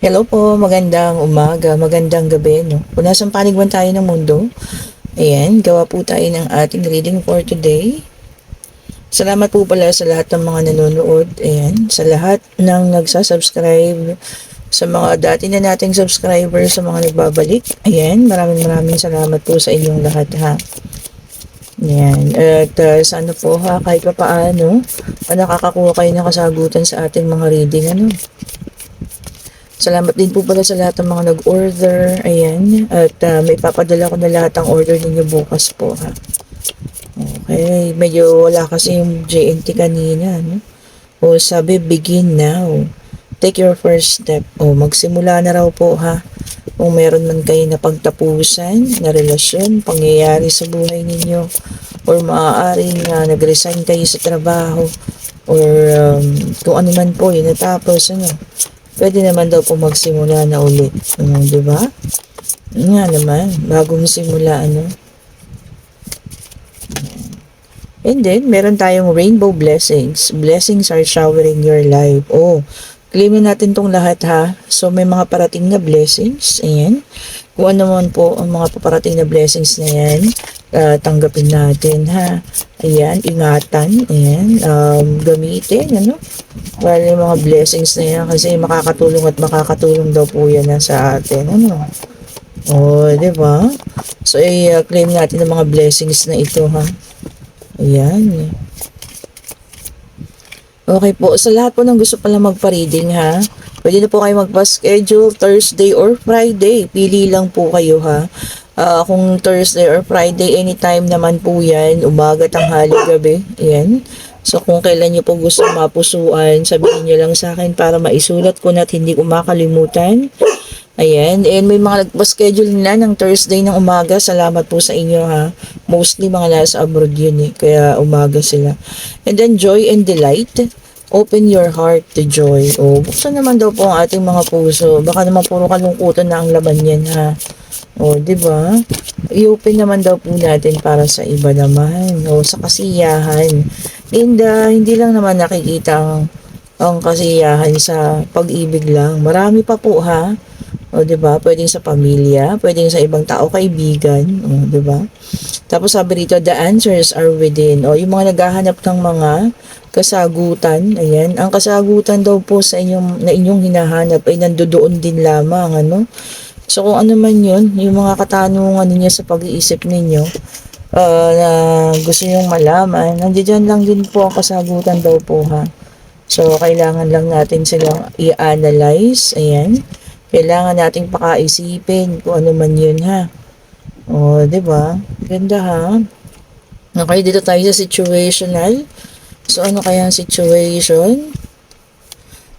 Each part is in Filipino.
Hello po, magandang umaga, magandang gabi, no? Kung nasang panig man tayo ng mundo, ayan, gawa po tayo ng ating reading for today. Salamat po pala sa lahat ng mga nanonood, ayan, sa lahat ng nagsasubscribe, sa mga dati na nating subscribers, sa mga nagbabalik, ayan, maraming salamat po sa inyong lahat, ha. Ayan, at sana po ha, kahit pa paano, nakakakuha kayo ng kasagutan sa ating mga reading, ano. Salamat din po pala sa lahat ng mga nag-order. Ayan. At may papadala ko na lahat ng order ninyo bukas po ha. Okay. Medyo wala kasi yung JNT kanina. No? O sabi, begin now. Take your first step. O magsimula na raw po ha. Kung meron man kayo na pagtapusan, na relasyon, pangyayari sa buhay ninyo. Or maaaring nag-resign kayo sa trabaho. Or kung ano man po yun natapos. Ano. Pwede naman daw po magsimula na ulit. Di ba? Nga naman, bagong simula, ano. And then, meron tayong rainbow blessings. Blessings are showering your life. Oh, claim natin tong lahat ha. So, may mga parating na blessings. Ayan. Kung ano man po ang mga paparating na blessings na yan, tanggapin natin ha. Ayan, ingatan. Ayan, gamitin, ano. Well, yung mga blessings na yan kasi makakatulong daw po yan na sa atin. Ano? Oh, di ba? So, i-claim natin ang mga blessings na ito, ha? Ayan. Okay po. Sa lahat po ng gusto pala magpa-reading, ha? Pwede na po kayo magpa-schedule Thursday or Friday. Pili lang po kayo, ha? Kung Thursday or Friday, anytime naman po yan. Umaga, tanghali, gabi. Ayan. So, kung kailan nyo po gusto mapusuan, sabihin nyo lang sa akin para maisulat ko na at hindi ko makalimutan. Ayan. And may mga nagpa-schedule na ng Thursday ng umaga. Salamat po sa inyo ha. Mostly mga nasa abroad yun eh. Kaya umaga sila. And then, joy and delight. Open your heart to joy. O, buksan naman daw po ang ating mga puso. Baka naman puro kalungkutan na ang laman yan ha. O, di ba? I-open naman daw po natin para sa iba naman. O, sa kasiyahan. And hindi lang naman nakikita ang kasiyahan sa pag-ibig lang. Marami pa po ha. O, di ba? Pwedeng sa pamilya, pwedeng sa ibang tao, kaibigan. O, di ba? Tapos sabi rito, the answers are within. O, yung mga naghahanap ng mga kasagutan, ayan. Ang kasagutan daw po sa inyong hinahanap ay nandoon din lamang, ano? So, kung ano man yun, yung mga katanungan ninyo sa pag-iisip ninyo, na gusto nyong malaman, nandiyan lang din po ang kasagutan daw po ha. So, kailangan lang natin silang i-analyze, ayan. Kailangan nating pakaisipin kung ano man yun ha. O, diba? Ganda ha. Okay, dito tayo sa situational. So, ano kaya ang situation?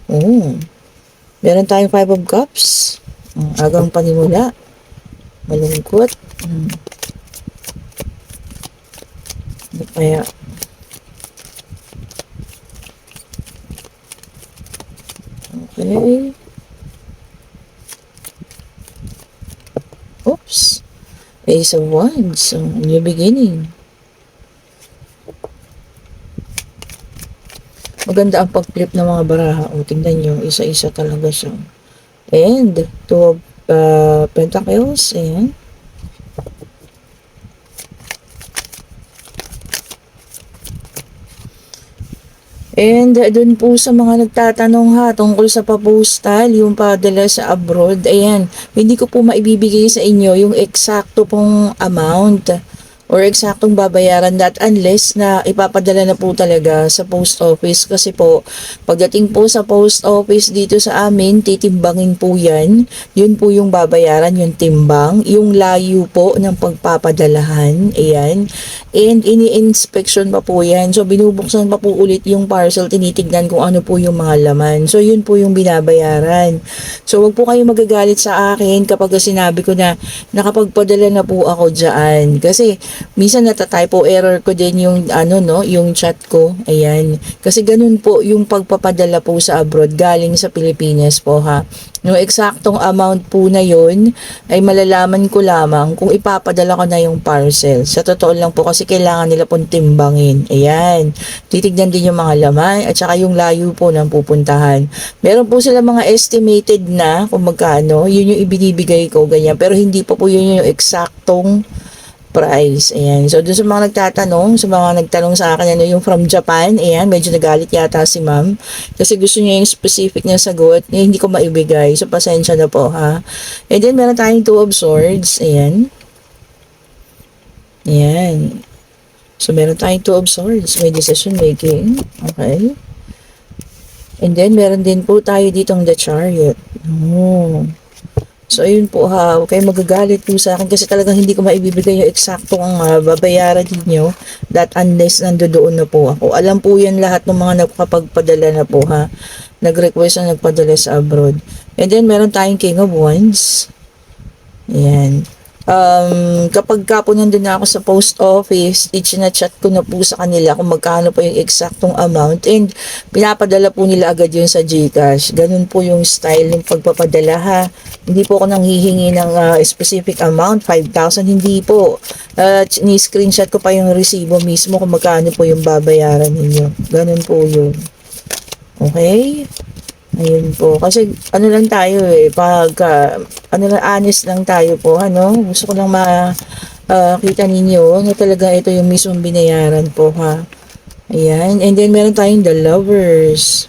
Oh, meron tayong 5 of Cups. Agang panimula. Malungkot. Ano kaya? Okay. Oops. Ace of Wands. So, new beginning. Maganda ang pag-flip ng mga baraha. O, tingnan nyo. Isa-isa talaga siya. And, 2 of Pentacles. Ayan. And dun po sa mga nagtatanong ha tungkol sa pa-postal, yung padala sa abroad, ayan, hindi ko po maibibigay sa inyo yung eksakto pong amount or eksaktong babayaran that unless na ipapadala na po talaga sa post office kasi po pagdating po sa post office dito sa amin titimbangin po yan, yun po yung babayaran, yung timbang, yung layo po ng pagpapadalahan, ayan, and ini-inspection pa po yan, so binubuksan pa po ulit yung parcel, tinitignan kung ano po yung mga laman, so yun po yung binabayaran. So wag po kayo magagalit sa akin kapag sinabi ko na nakapagpadala na po ako dyan kasi minsan nata-typo error ko din yung ano no, yung chat ko. Ayan. Kasi ganun po yung pagpapadala po sa abroad galing sa Pilipinas po ha. Yung eksaktong amount po na yun ay malalaman ko lamang kung ipapadala ko na yung parcel. Sa totoo lang po kasi kailangan nila pong timbangin. Ayan. Titignan din yung mga laman at saka yung layo po ng pupuntahan. Meron po sila mga estimated na kung magkano. Yun yung ibinibigay ko ganyan. Pero hindi pa po yun yung eksaktong price. Ayan. So, doon sa mga nagtatanong, sa mga nagtanong sa akin, ano yung from Japan, ayan, medyo nagalit yata si ma'am. Kasi gusto niya yung specific na sagot, hindi ko maibigay. So, pasensya na po, ha. And then, meron tayong two of swords. Ayan. Ayan. So, meron tayong two of swords. May decision making. Okay. And then, meron din po tayo ditong the chariot. Oh. So, ayun po ha, huwag kayong magagalit po sa akin kasi talagang hindi ko maibibigay yung eksaktong babayaran ninyo that unless nandoon na po ako. Alam po yan lahat ng mga nagkapagpadala na po ha. Nag-request na nagpadala sa abroad. And then, meron tayong King of Wands. Ayan. Kapag ka po nandun na ako sa post office, chat ko na po sa kanila kung magkano po yung eksaktong amount and pinapadala po nila agad yun sa GCash. Ganun po yung style ng pagpapadala ha. Hindi po ako nanghihingi ng specific amount, 5,000, hindi po. Ni-screenshot ko pa yung resibo mismo kung magkano po yung babayaran ninyo. Ganun po yun. Okay? Ayun po. Kasi ano lang tayo pag ano lang, honest lang tayo po, ano. Gusto ko lang makita ninyo na talaga ito yung mismong binayaran po, ha. Ayan. And then meron tayong the lovers.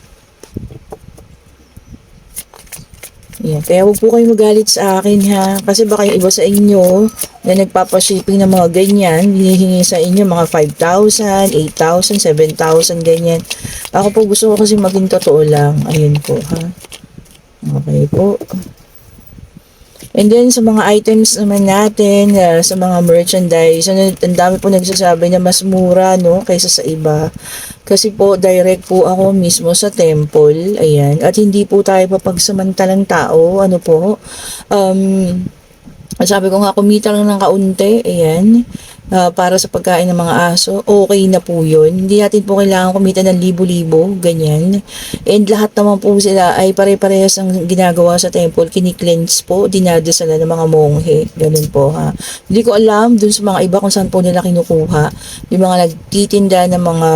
Ayan. Kaya huwag po kayo magalit sa akin, ha. Kasi baka yung iba sa inyo na nagpapashipping ng mga ganyan, hinihingi sa inyo mga 5,000, 8,000, 7,000, ganyan. Ako po gusto ko kasi maging totoo lang. Ayun po, ha. Okay po. And then, sa mga items naman natin, sa mga merchandise, ang dami po nagsasabi na mas mura, no, kaysa sa iba. Kasi po, direct po ako mismo sa temple, ayan. At hindi po tayo papagsamantalang tao, ano po. Sabi ko nga, kumita lang ng kaunti, ayan. Para sa pagkain ng mga aso, okay na po yun. Hindi natin po kailangan kumita ng libo-libo, ganyan. And lahat naman po sila ay pare-parehas ang ginagawa sa temple, kini-cleanse po, dinadasalan ng mga monghe, ganun po ha. Hindi ko alam dun sa mga iba kung saan po nila kinukuha, yung mga nagtitinda ng mga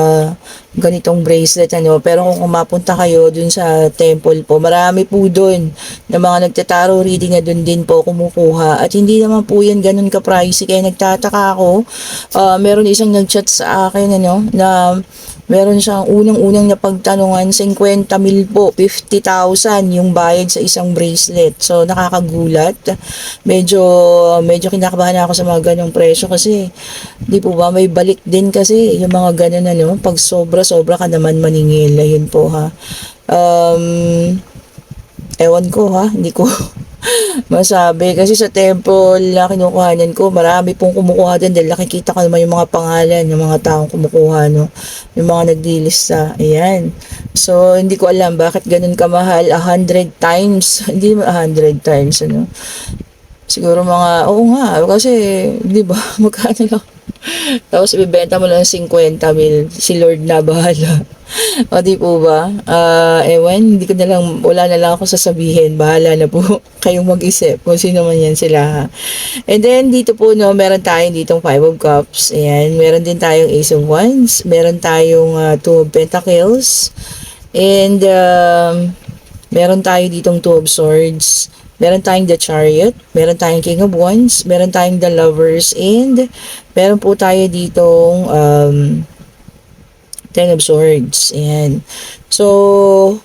ganitong bracelet, ano. Pero kung mapunta kayo dun sa temple po, marami po dun na mga nagtataro reading na dun din po kumukuha. At hindi naman po yan ganun ka-pricey. Kaya nagtataka ako, meron isang nag-chat sa akin, ano, na meron siyang unang-unang napagtanungan, 50,000 po, 50,000 yung bayad sa isang bracelet. So, nakakagulat. Medyo kinakabahan ako sa mga ganong presyo kasi, di po ba, may balik din kasi yung mga ganon, ano, pag sobra-sobra ka naman maningil. Ayun po, ha. Ewan ko, ha, hindi ko masabi. Kasi sa temple na kinukuhanan ko, marami pong kumukuha din dahil nakikita ko naman yung mga pangalan ng mga taong kumukuha, no? Yung mga naglilista. Ayan. So, hindi ko alam bakit ganun kamahal. 100 times. Hindi 100 times, ano? Siguro mga, oo nga, kasi, di ba, magkano lang. Tapos, ibibenta mo lang 50,000. Si Lord na bahala. O, di po ba? Ewan, hindi ko na lang, wala na lang ako sasabihin. Bahala na po kayong mag-isip kung sino man yan sila, ha. And then, dito po, no, meron tayong ditong 5 of Cups. Ayan, meron din tayong Ace of Wands. Meron tayong 2 of Pentacles. And, meron tayo ditong 2 of Swords. Meron tayong the Chariot. Meron tayong King of Wands. Meron tayong the Lovers. And, meron po tayo ditong, 10 of Swords. Ayan. So,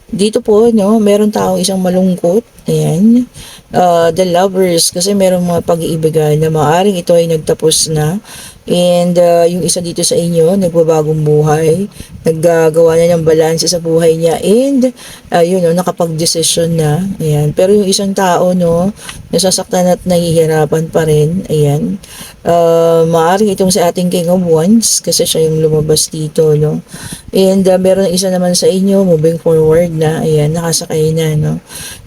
dito po, no, meron taong isang malungkot. Ayan. The Lovers. Kasi meron mga pag-iibigan na maaring ito ay nagtapos na. And yung isa dito sa inyo, nagbabagong buhay. Naggagawa na ng balanse sa buhay niya. And, yun, no, nakapag-desisyon na. Ayan. Pero yung isang tao, no, nasasaktan at nahihirapan pa rin. Ayan. Maaring itong sa ating King of Wands kasi siya yung lumabas dito, no. And meron isa naman sa inyo moving forward na, ayan, nakasakay na, no.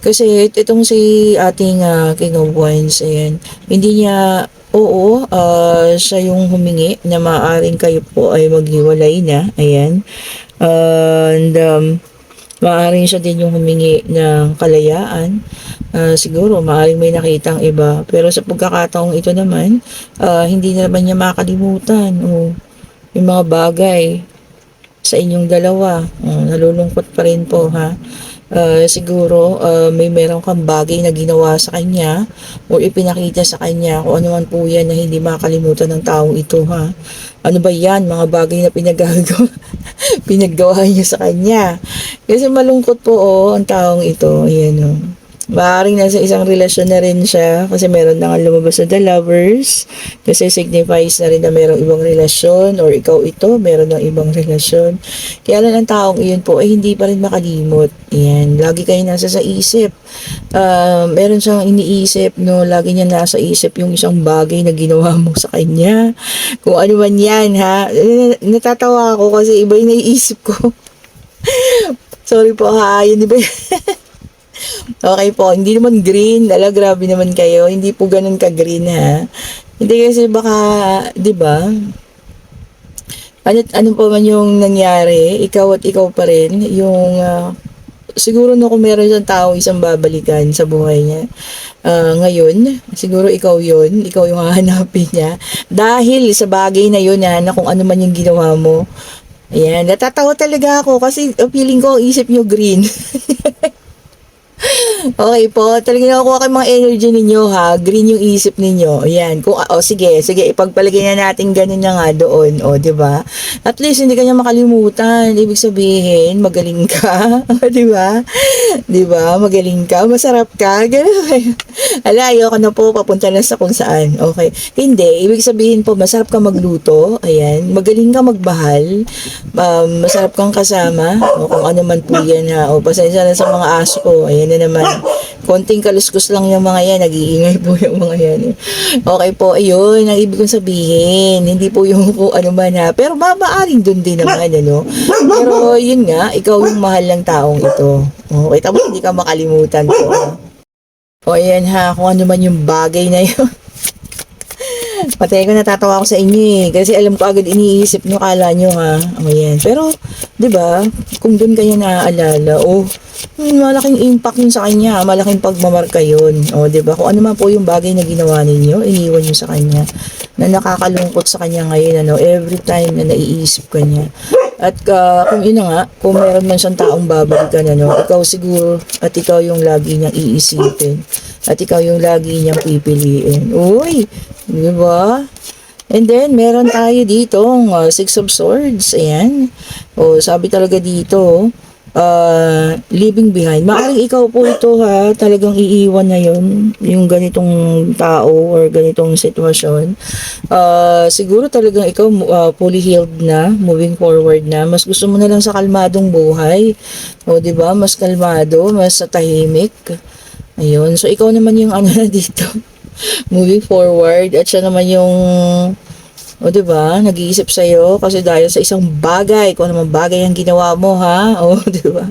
Kasi itong si ating King of Wands, ayan, hindi niya oo, siya yung humingi na maaaring kayo po ay maghiwalay na, ayan. And maaaring siya din yung humingi ng kalayaan. Siguro maaaring may nakitang iba. Pero sa pagkakataong ito naman, hindi na naman niya makalimutan o yung mga bagay sa inyong dalawa. Nalulungkot pa rin po ha. Siguro may meron kang bagay na ginawa sa kanya o ipinakita sa kanya kung ano man po yan na hindi makalimutan ng taong ito ha. Ano ba yan? Mga bagay na pinaggawa niya sa kanya. Kasi malungkot po ang taong ito. Ayan o. Maaaring nasa isang relasyon na rin siya kasi meron na nga lumabas na The Lovers kasi signifies na rin na merong ibang relasyon or ikaw ito, meron ng ibang relasyon. Kaya lang ang taong iyon po ay hindi pa rin makalimot. Yan, lagi kayo nasa sa isip. Meron siyang iniisip, no? Lagi niya nasa isip yung isang bagay na ginawa mo sa kanya. Kung ano man yan, ha? Natatawa ako kasi iba yung naiisip ko. Sorry po ha, yun di ba? Okay po, hindi naman green. Grabe naman kayo. Hindi po ganun ka-green ha. Hindi kasi baka, 'di ba? Ano pa man yung nangyari, ikaw at ikaw pa rin yung siguro no kung meron siyang tao isang babalikan sa buhay niya. Ngayon, siguro ikaw yung hahanapin niya. Dahil sa bagay na yun na kung ano man yung ginawa mo. Ayan, natatawa talaga ako kasi feeling ko isip niyo green. Okay po, talagang nakukuha kayo mga energy ninyo ha. Green yung isip ninyo. Ayan. Kung, sige, ipagpalagay na natin ganun na nga doon. Di ba? At least hindi kanya makalimutan. Ibig sabihin, magaling ka. Di ba? Di ba? Magaling ka. Masarap ka. Ganun. Ala, ayoko na po. Papunta na sa kung saan. Okay. Hindi. Ibig sabihin po, masarap ka magluto. Ayan. Magaling ka magbahal. Masarap kang kasama. O kung ano man po yan ha. O pasensya na sa mga aso ko. Ayan na naman. Konting kaluskus lang yung mga yan, nag-iingay po yung mga yan. Okay po, ayun, ang ibig kong sabihin, hindi po yung kung ano man ha, pero babaaring dun din naman, ano. Pero yun nga, ikaw yung mahal ng taong ito. Okay, tapos hindi ka makalimutan po. O ayan ha, kung ano man yung bagay na yun. Patay ko, natatawa ako sa inyo kasi alam ko agad iniisip nyo, kala nyo ha. O yan. Pero, di ba kung doon kayo naaalala, malaking impact yun sa kanya, malaking pagmamarka yun. O, di ba kung ano man po yung bagay na ginawa ninyo, iniwan nyo sa kanya, na nakakalungkot sa kanya ngayon, every time na naiisip ka niya. At kung ina nga, kung meron man siyang taong babalikan, ikaw siguro, at ikaw yung lagi niyang iisipin. At ikaw yung lagi niyang pipiliin. Uy, di ba? And then, meron tayo dito, Six of Swords. Ayan. Sabi talaga dito, leaving behind. Maaring ikaw po ito ha, talagang iiwan na yun, yung ganitong tao or ganitong sitwasyon. Siguro talagang ikaw fully healed na, moving forward na. Mas gusto mo na lang sa kalmadong buhay. Di ba? Mas kalmado, mas tahimik. Ayun. So, ikaw naman yung ano na dito. Moving forward. At siya naman yung diba? Nag-iisip sa'yo kasi dahil sa isang bagay, kung ano bagay ang ginawa mo, ha? Diba?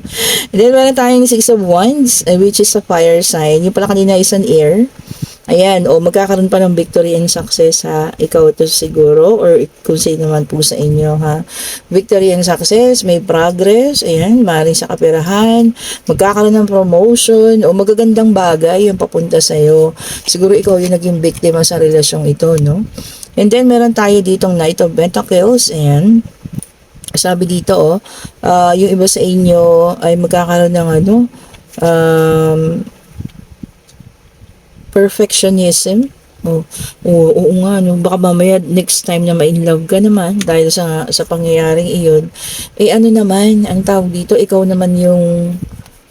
And then, meron tayong Six of Wands, which is a fire sign. Yung pala kanina is an air. Ayan, magkakaroon pa ng victory and success, ha? Ikaw ito siguro, or kung sino naman po sa inyo, ha? Victory and success, may progress, ayan, maaaring sa kaperahan, magkakaroon ng promotion, o magagandang bagay yung papunta sa'yo. Siguro ikaw yung naging biktima sa relasyong ito, no? And then, meron tayo ditong Knight of Pentacles, ayan. Sabi dito, yung iba sa inyo ay magkakaroon ng perfectionism. Oo nga, no? Baka mamaya next time na ma-inlove ka naman dahil sa pangyayaring iyon. Ano naman, ang tawag dito, ikaw naman yung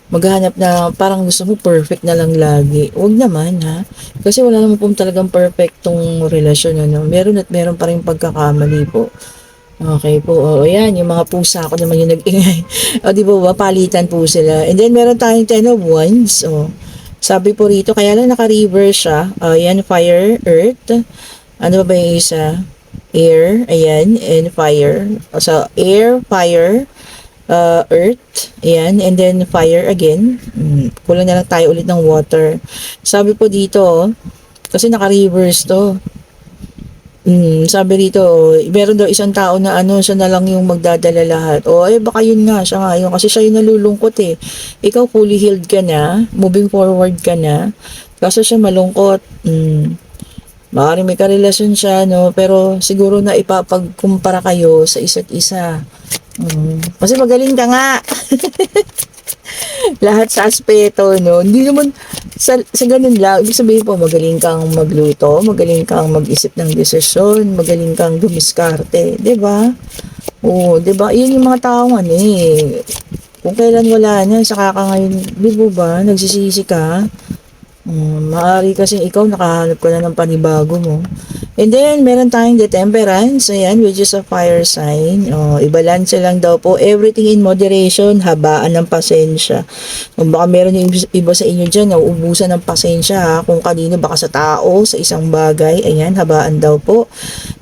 maghanap na parang gusto mo perfect na lang lagi. Huwag naman ha. Kasi wala naman po talagang perfectong relasyon. Meron at meron pa rin pagkakamali po. Okay po. Ayan, yung mga pusa ko naman yung nag-ingay. Di ba, palitan po sila. And then meron tayong Ten of Wands. Sabi po rito, kaya lang naka-reverse siya. Ayan, fire, earth. Ano ba yung isa? Air, ayan, and fire. So, air, fire, earth, ayan, and then fire again. Kulang na lang tayo ulit ng water. Sabi po dito, kasi naka-reverse to. Sabi rito, meron daw isang tao na ano, siya na lang yung magdadala lahat. O, baka yun nga, siya nga yun. Kasi siya yung nalulungkot eh. Ikaw fully healed ka na, moving forward ka na. Kaso siya malungkot. Maaaring may karelasyon siya, no? Pero siguro na ipapagkumpara kayo sa isa't isa. Kasi magaling ka nga. Lahat sa aspeto, no? Hindi naman, sa ganun lang, ibig sabihin po, magaling kang magluto, magaling kang mag-isip ng desisyon, magaling kang dumiskarte, di ba? Oo, di ba? Iyan yung mga tao ano eh. Kung kailan wala na, saka ka ngayon, di ba, nagsisisi ka. Maaari kasi ikaw nakahanap ka na ng panibago mo. And then, meron tayong the temperance, ayan, which is a fire sign. I-balance lang daw po. Everything in moderation, habaan ng pasensya. Kung baka meron yung iba sa inyo dyan, nauubusan ng pasensya ha. Kung kanino, baka sa tao, sa isang bagay, ayan, habaan daw po.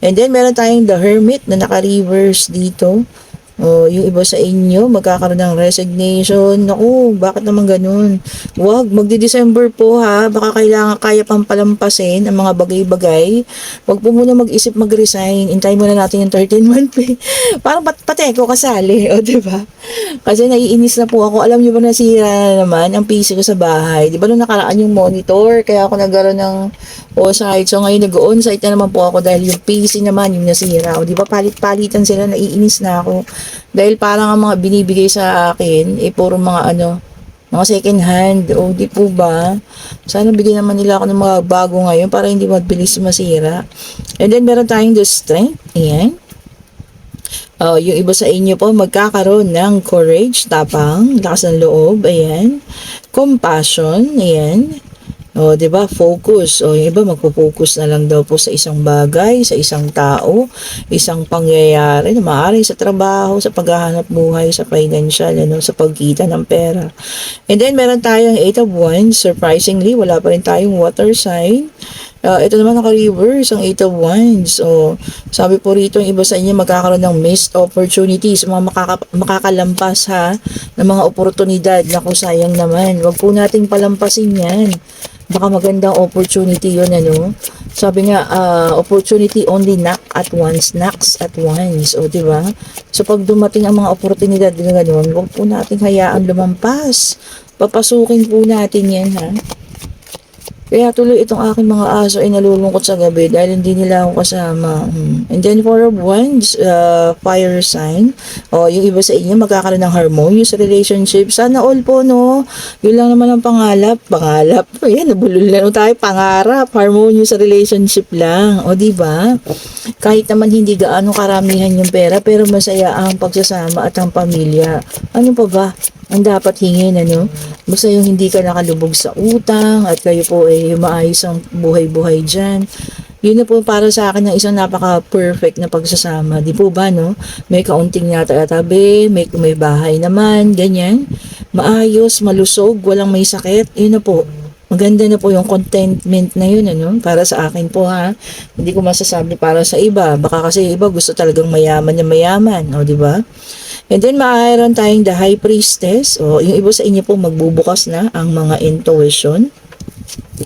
And then, meron tayong the hermit na naka-reverse dito. Yung iba sa inyo, magkakaroon ng resignation. Naku, bakit naman ganun? Wag, magdi-December po ha. Baka kaya pang palampasin ang mga bagay-bagay. Wag po muna mag-isip mag-resign. Hintayin muna natin yung 13-month pay. Parang pati ko kasali, diba? Kasi naiinis na po ako. Alam niyo ba nasira na naman ang PC ko sa bahay? Di ba nung nakaraan yung monitor? Kaya ako nagkaroon ng on-site. So ngayon nag-on-site na naman po ako dahil yung PC naman yung nasira. Di ba palit-palitan sila, naiinis na ako. Dahil parang ang mga binibigay sa akin, puro mga mga second hand. Di po ba? Sana bigyan naman nila ako ng mga bago ngayon para hindi mabilis masira. And then meron tayong the strength. Ayan. Yung iba sa inyo po magkakaroon ng courage, tapang, lakas ng loob, ayan. Compassion, ayan. 'Di ba? Focus. Yung iba magpo-focus na lang daw po sa isang bagay, sa isang tao, isang pangyayari na maaari sa trabaho, sa paghahanap buhay, sa financial, sa pagkita ng pera. And then meron tayong 8 of Wands. Surprisingly, wala pa rin tayong water sign. Ito naman naka-reverse ang 8 of Wands. Sabi po rito, yung iba sa inyo magkakaroon ng missed opportunities, mga makakalampas ha, ng mga oportunidad. Naku, sayang naman. Wag po nating palampasin yan. Baka magandang opportunity yun, Sabi nga, opportunity only knocks at once. Diba? So, pag dumating ang mga oportunidad na gano'n, huwag po nating hayaan lumampas. Papasukin po natin yan, ha? Kaya tuloy itong aking mga aso ay nalulungkot sa gabi dahil hindi nila ako kasama. And then 4 of Wands, fire sign. Yung iba sa inyo magkakaroon ng harmonious relationship. Sana all po, no? Yun lang naman ang pangalap. Ayan, nabulol na tayo. Pangarap. Harmonious relationship lang. Diba? Kahit naman hindi gaano karamihan yung pera, pero masaya ang pagsasama at ang pamilya. Ano pa ba ang dapat hingin, Basta yung hindi ka nakalubog sa utang at kayo po ay maayos ang buhay-buhay dyan. Yun na po para sa akin ng isang napaka-perfect na pagsasama. Di po ba, no? May kaunting natatabi, may bahay naman, ganyan. Maayos, malusog, walang may sakit. Yun na po. Maganda na po yung contentment na yun, Para sa akin po, ha? Hindi ko masasabi para sa iba. Baka kasi iba gusto talagang mayaman na mayaman, di ba? And then, maaari tayong the High Priestess. Yung iba sa inyo po magbubukas na ang mga intuition.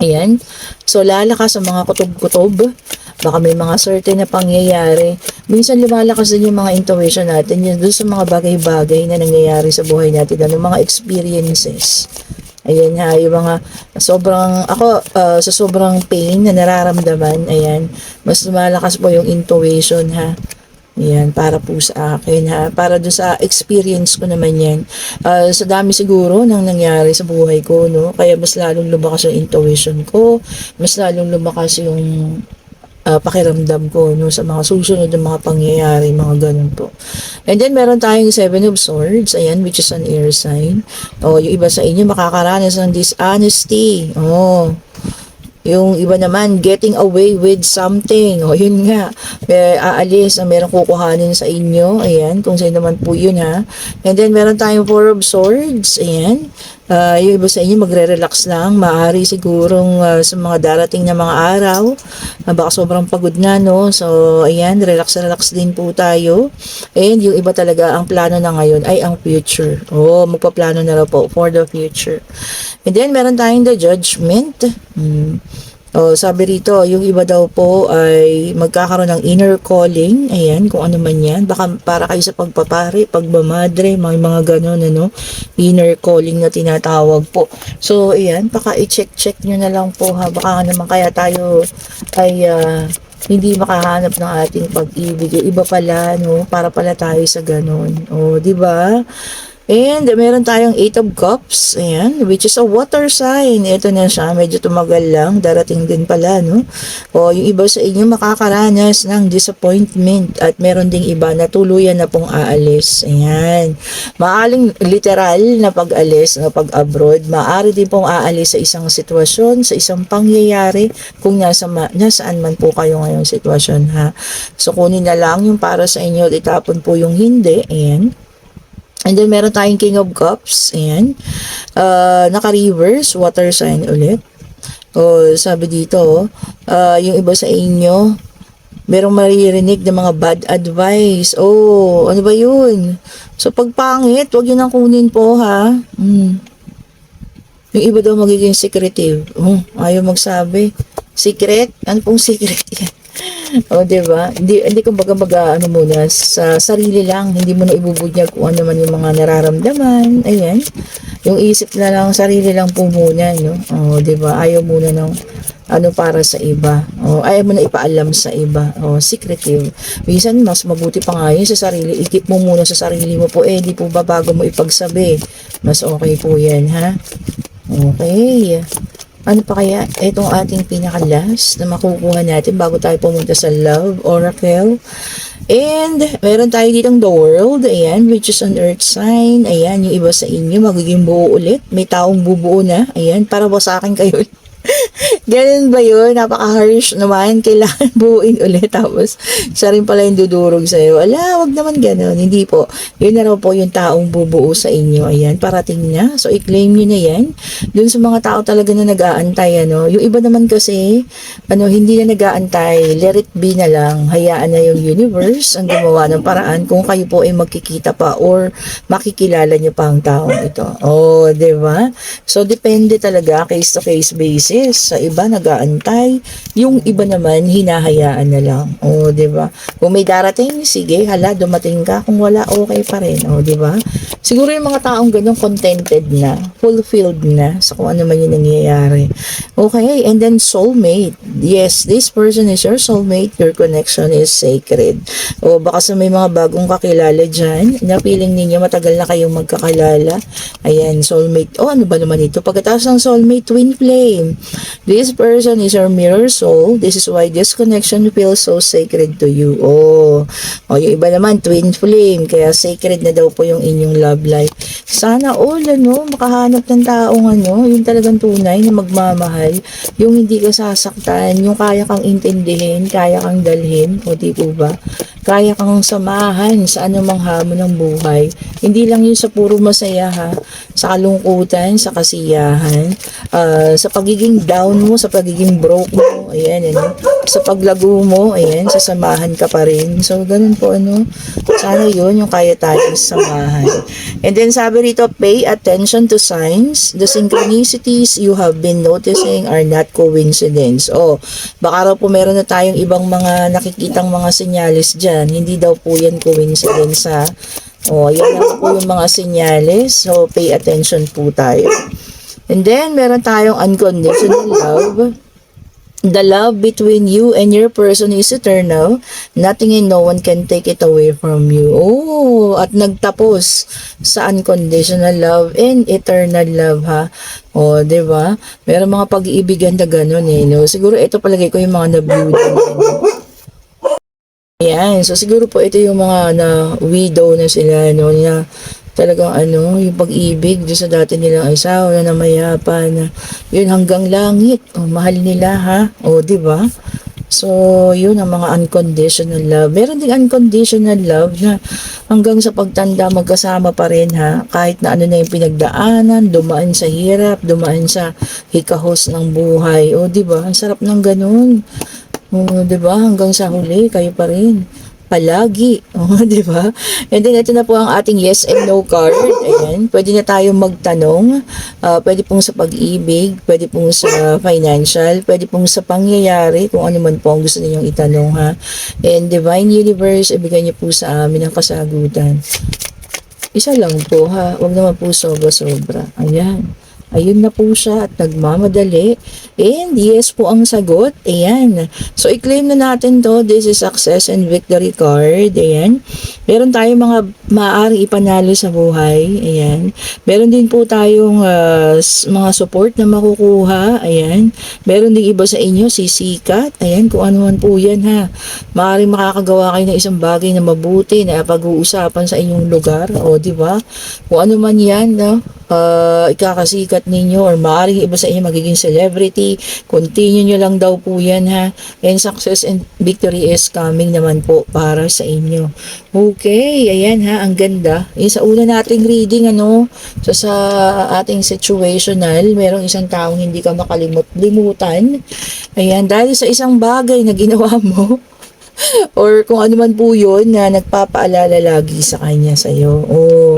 Ayan. So, lalakas ang mga kutob-kutob. Baka may mga certain na pangyayari. Minsan lumalakas din yung mga intuition natin. Yan doon sa mga bagay-bagay na nangyayari sa buhay natin. Mga experiences. Ayan ha, yung mga sa sobrang pain na nararamdaman, ayan, mas lumalakas po yung intuition ha. Ayan, para po sa akin ha. Para doon sa experience ko naman yan. Sa dami siguro nang nangyari sa buhay ko, no? Kaya mas lalong lumakas yung intuition ko. Mas lalong lumakas yung pakiramdam ko, no? Sa mga susunod ng mga pangyayari, mga ganun po. And then, meron tayong 7 of Swords. Ayan, which is an air sign. Yung iba sa inyo makakaranas ng dishonesty. Yung iba naman, getting away with something. Yun nga. Aalis, merong kukuhanin sa inyo. Ayan, kung sino naman po yun ha. And then, meron tayong 4 of Swords. Ayan. Yung iba sa inyo, magre-relax lang. Maaari sigurong sa mga darating na mga araw. Baka sobrang pagod na, no? So, ayan, relax din po tayo. And yung iba talaga, ang plano na ngayon ay ang future. Magpaplano na raw po for the future. And then, meron tayong the Judgment. Sabi rito, yung iba daw po ay magkakaroon ng inner calling. Ayan, kung ano man yan. Baka para kayo sa pagpapari, pagmamadre, mga ganon, ano. Inner calling na tinatawag po. So, ayan, baka i-check-check nyo na lang po ha. Baka naman kaya tayo ay hindi makahanap ng ating pag-ibig. Yung iba pala, no? Para pala tayo sa ganon. Di ba? And meron tayong 8 of Cups, ayan, which is a water sign. Ito na siya, medyo tumagal lang, darating din pala, no? Yung iba sa inyo makakaranas ng disappointment at meron ding iba na tuluyan na pong aalis. Ayan. Maaring literal na pag-alis, na pag-abroad, maaari din pong aalis sa isang sitwasyon, sa isang pangyayari, kung nasaan man po kayo ngayong sitwasyon, ha? So, kunin na lang yung para sa inyo, itapon po yung hindi, ayan. And then, meron tayong King of Cups. Ayan. Naka-reverse. Water sign ulit. Sabi dito, yung iba sa inyo, merong maririnig ng mga bad advice. Ano ba yun? So, pag pangit, huwag yun ang kunin po, ha? Yung iba daw magiging secretive. Ayaw magsabi. Secret? Ano pong secret yan? Diba? Hindi kumbaga ano muna, sa sarili lang, hindi mo na ibubunyag kung ano man yung mga nararamdaman. Ayan. Yung isip na lang, sarili lang po muna, no? Diba? Ayaw muna ng ano para sa iba. Ayaw mo na ipaalam sa iba. Secretive. Minsan, mas mabuti pa nga yun sa sarili. Ikip mo muna sa sarili mo po. Di po ba bago mo ipagsabi? Mas okay po yan, ha? Okay. Ano pa kaya itong ating pinaka-last na makukuha natin bago tayo pumunta sa Love Oracle? And meron tayo ditong The World, ayan, which is an earth sign. Ayan, yung iba sa inyo magiging buo ulit. May taong bubuo na. Ayan, para wasakin kayo. Ganun ba yun? Napaka-harsh naman. Kailangan buuin ulit. Tapos, siya rin pala yung dudurog sa'yo. Wag naman ganun. Hindi po. Yun na raw po yung taong bubuo sa inyo. Ayan, parating na. So, i-claim nyo na yan. Dun sa mga tao talaga na nag-aantay, ano. Yung iba naman kasi, hindi na nag-aantay. Let it be na lang. Hayaan na yung universe ang gumawa ng paraan kung kayo po ay magkikita pa or makikilala nyo pa ang taong ito. Diba? So, depende talaga case-to-case basis. Sa iba nag-aantay, yung iba naman hinahayaan na lang. Diba? Kung may darating, sige, dumating ka. Kung wala, okay pa rin. Diba? Siguro yung mga taong ganun contented na, fulfilled na sa kung ano man yung nangyayari. Okay, and then soulmate. Yes, this person is your soulmate. Your connection is sacred. Baka sa may mga bagong kakilala dyan, na feeling ninyo matagal na kayong magkakilala. Ayan, soulmate. Ano ba naman ito? Pagkatapos ng soulmate, twin flame. This person is your mirror soul. This is why this connection feels so sacred to you. Yung iba naman, twin flame. Kaya sacred na daw po yung inyong love life. Sana all, makahanap ng taong yung talagang tunay na magmamahal. Yung hindi ka sasaktan, yung kaya kang intindihin, kaya kang dalhin, di po ba? Kaya kang samahan sa anumang hamon ng buhay. Hindi lang yun sa puro masaya, ha? Sa kalungkutan, sa kasiyahan, sa pagiging down mo, sa pagiging broke mo, ayan, sa paglago mo, ayan, sasamahan ka pa rin. So, ganun po, sana yun, yung kaya tayong samahan. And then, sabi rito, pay attention to signs. The synchronicities you have been noticing are not coincidence. Baka raw po meron na tayong ibang mga nakikitang mga senyalis dyan. Hindi daw po yan coincidence, ha? Yan lang po yung mga senyalis. So, pay attention po tayo. And then, meron tayong unconditional love. The love between you and your person is eternal. Nothing and no one can take it away from you. At nagtapos sa unconditional love and eternal love, ha? Diba? Meron mga pag-iibigan na ganun, no? Siguro ito palagay ko yung mga na-beauty. Ayan. So, siguro po ito yung mga na-widow na sila, no? Na talagang yung pag-ibig doon sa dati nilang asawa na mayapa na yun hanggang langit. Mahal nila, ha? Diba? So, yun ang mga unconditional love. Meron din unconditional love na hanggang sa pagtanda magkasama pa rin, ha? Kahit na na yung pinagdaanan, dumaan sa hirap, dumaan sa hikahos ng buhay. Diba? Ang sarap ng ganun. Diba? Hanggang sa huli, kayo pa rin. palagi. Oh, di ba? And then, ito na po ang ating yes and no card. Ayan. Pwede na tayong magtanong. Pwede pong sa pag-ibig, pwede pong sa financial, pwede pong sa pangyayari, kung ano man po ang gusto ninyong itanong, ha. And Divine Universe, ibigay niyo po sa amin ang kasagutan. Isa lang po, ha. Huwag naman po sobra-sobra. Ayan. Ayun na po siya at nagmamadali. And yes po ang sagot. Ayan. So, i-claim na natin to. This is success and victory card. Ayan. Meron tayong mga maaaring ipanalo sa buhay. Ayan. Meron din po tayong mga support na makukuha. Ayan. Meron din iba sa inyo, sisikat. Ayan, kung ano man po yan, ha. Maaaring makakagawa kayo ng isang bagay na mabuti na pag-uusapan sa inyong lugar. O, di ba? Kung ano man yan, no? Ikakasikat ninyo or maaaring iba sa inyo magiging celebrity, continue nyo lang daw po yan, ha. And success and victory is coming naman po para sa inyo. Okay, ayan, ha, ang ganda. Yung sa una nating reading, ano, sa ating situational, merong isang taong hindi ka makalimut-limutan. Ayan, dahil sa isang bagay na ginawa mo, or kung ano man po yun na nagpapaalala lagi sa kanya sa'yo.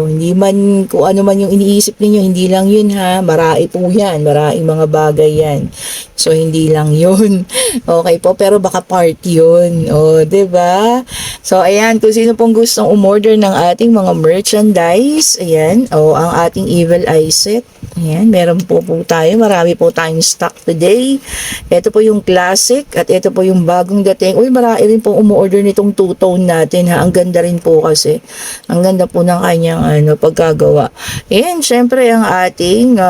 Hindi man, kung ano man yung iniisip ninyo, hindi lang yun, ha. Marai po yan. Maraing mga bagay yan. So, hindi lang yun. Okay po, pero baka part yun. Diba? So, ayan, kung sino pong gustong umorder ng ating mga merchandise, ayan, ang ating Evil Eye Set. Ayan, meron po tayo. Marami po tayong stock today. Ito po yung classic at ito po yung bagong dating. Marami rin po umuorder nitong two-tone natin, ha. Ang ganda rin po kasi. Ang ganda po ng kanyang pagkagawa. And syempre ang ating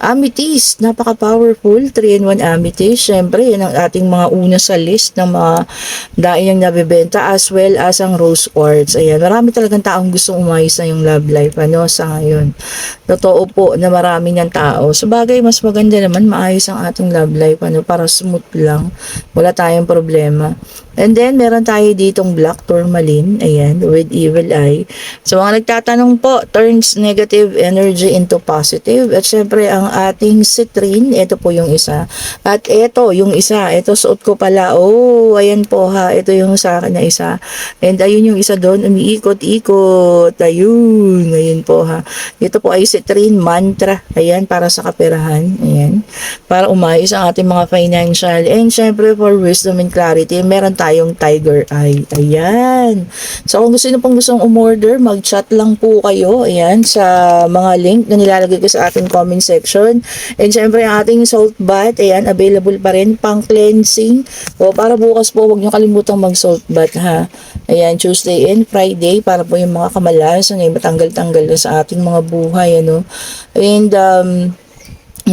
amethyst, napaka-powerful, 3-in-1 amethyst. Syempre, yan ang ating mga una sa list ng mga daing yung nabibenta, as well as ang rose quartz. Ayan, marami talagang taong gustong umayos na yung love life, sa ngayon. Totoo po na marami ng tao. Sabagay, mas maganda naman maayos ang ating love life, para smooth lang. Wala tayong problema. And then, meron tayo ditong black tourmaline, ayan, with evil eye. So, mga nagtatanong po, turns negative energy into positive. At syempre, ang ating citrine, ito po yung isa. At ito, yung isa, ito suot ko pala. Ayan po, ha, ito yung sa akin na isa. And ayun yung isa doon, umiikot-ikot. Ayun po, ha. Ito po ay citrine mantra. Ayan, para sa kaperahan. Ayan. Para umayos ang ating mga financial. And syempre, for wisdom and clarity, meron tayong tiger eye. Ayan. So, kung gusto nyo pong gustong umorder, mag-chat lang po kayo. Ayan, sa mga link na nilalagay ko sa ating comment section. And syempre, ang ating salt bath, ayan, available pa rin pang cleansing. Para bukas po, huwag nyo kalimutang mag-salt bath, ha. Ayan, Tuesday and Friday, para po yung mga kamalasan ay matanggal-tanggal na sa ating mga buhay, And,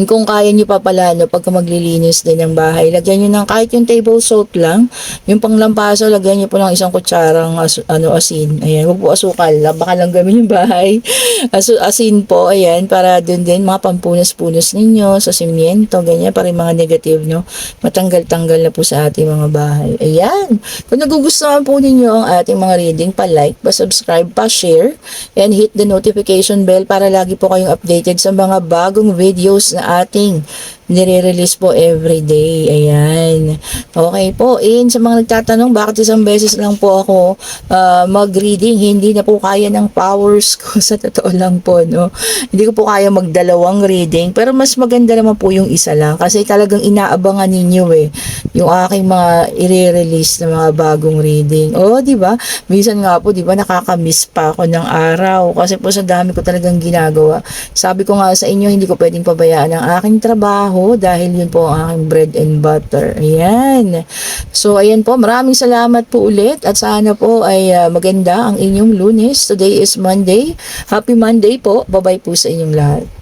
kung kaya nyo pa pala, pagka maglilinis din ng bahay, lagyan nyo ng kahit yung table salt lang, yung panglampaso, lagyan nyo po ng isang kutsarang asin. Ayan, huwag po asukal, baka lang gamin yung bahay. Asin po, ayan, para dun din, mga pampunas-punas ninyo, sa simiento, ganyan, para yung mga negative nyo, matanggal-tanggal na po sa ating mga bahay. Ayan, kung nagugustuhan po ninyo ang ating mga reading, pa-like, pa-subscribe, pa-share, and hit the notification bell para lagi po kayong updated sa mga bagong videos na ating nire-release po every day. Ayan. Okay po. And sa mga nagtatanong, bakit isang beses lang po ako mag-reading? Hindi na po kaya ng powers ko. Sa totoo lang po, Hindi ko po kaya magdalawang reading. Pero mas maganda naman po yung isa lang. Kasi talagang inaabangan ninyo yung aking mga i-release na mga bagong reading. Di ba? Minsan nga po, di ba, nakakamiss pa ako ng araw. Kasi po sa dami ko talagang ginagawa. Sabi ko nga sa inyo, hindi ko pwedeng pabayaan ang aking trabaho dahil yun po ang aking bread and butter. Ayan. So, ayan po. Maraming salamat po ulit at sana po ay maganda ang inyong Lunes. Today is Monday. Happy Monday po. Bye-bye po sa inyong lahat.